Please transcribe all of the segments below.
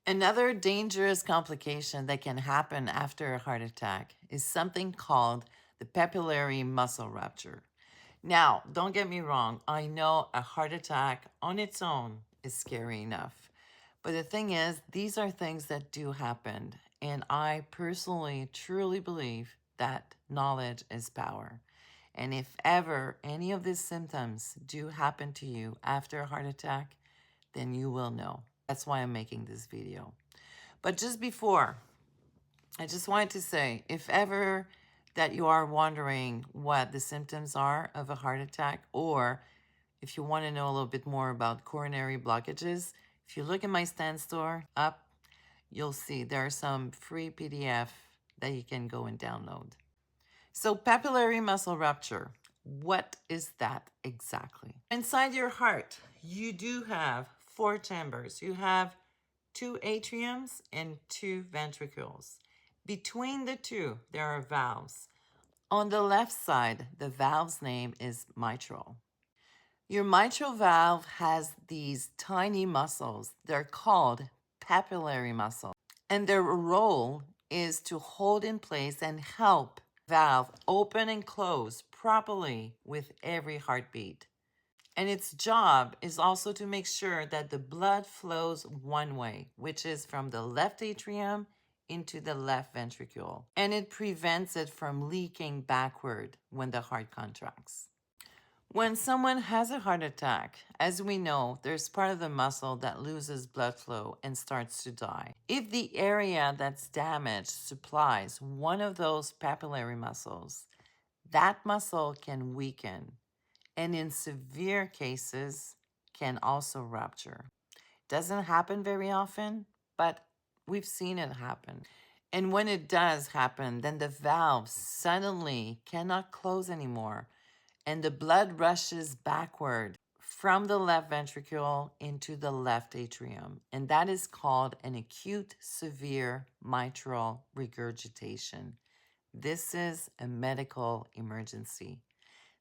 Another dangerous complication that can happen after a heart attack is something called the papillary muscle rupture. Now, don't get me wrong, I know a heart attack on its own is scary enough. But the thing is, these are things that do happen. And I personally truly believe that knowledge is power. And if ever any of these symptoms do happen to you after a heart attack, then you will know. That's why I'm making this video. But just before, I just wanted to say, if ever that you are wondering what the symptoms are of a heart attack, or if you want to know a little bit more about coronary blockages, if you look at my stand store up, you'll see there are some free PDF that you can go and download. So papillary muscle rupture, what is that exactly? Inside your heart, you do have 4 chambers. You have 2 atriums and 2 ventricles. Between the two, there are valves. On the left side, the valve's name is mitral. Your mitral valve has these tiny muscles. They're called papillary muscles. And their role is to hold in place and help valve open and close properly with every heartbeat. And its job is also to make sure that the blood flows one way, which is from the left atrium into the left ventricle. And it prevents it from leaking backward when the heart contracts. When someone has a heart attack, as we know, there's part of the muscle that loses blood flow and starts to die. If the area that's damaged supplies one of those papillary muscles, that muscle can weaken, and in severe cases can also rupture. Doesn't happen very often, but we've seen it happen. And when it does happen, then the valve suddenly cannot close anymore, and the blood rushes backward from the left ventricle into the left atrium. And that is called an acute severe mitral regurgitation. This is a medical emergency.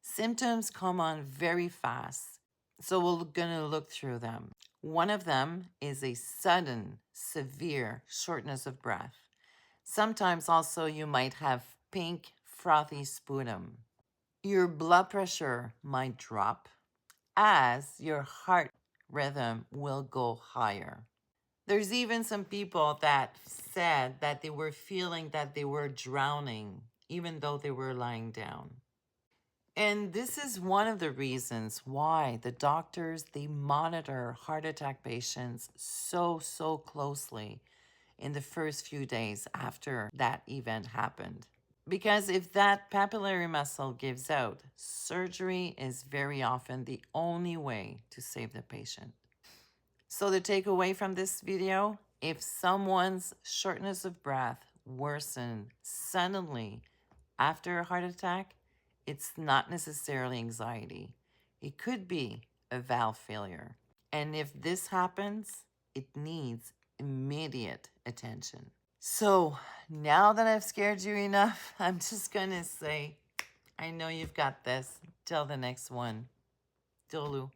Symptoms come on very fast, so we're going to look through them. One of them is a sudden, severe shortness of breath. Sometimes also you might have pink, frothy sputum. Your blood pressure might drop as your heart rhythm will go higher. There's even some people that said that they were feeling that they were drowning even though they were lying down. And this is one of the reasons why the doctors, they monitor heart attack patients so closely in the first few days after that event happened. Because if that papillary muscle gives out, surgery is very often the only way to save the patient. So the takeaway from this video, if someone's shortness of breath worsens suddenly after a heart attack, it's not necessarily anxiety. It could be a valve failure. And if this happens, it needs immediate attention. So now that I've scared you enough, I'm just going to say, I know you've got this. Till the next one. Tolu.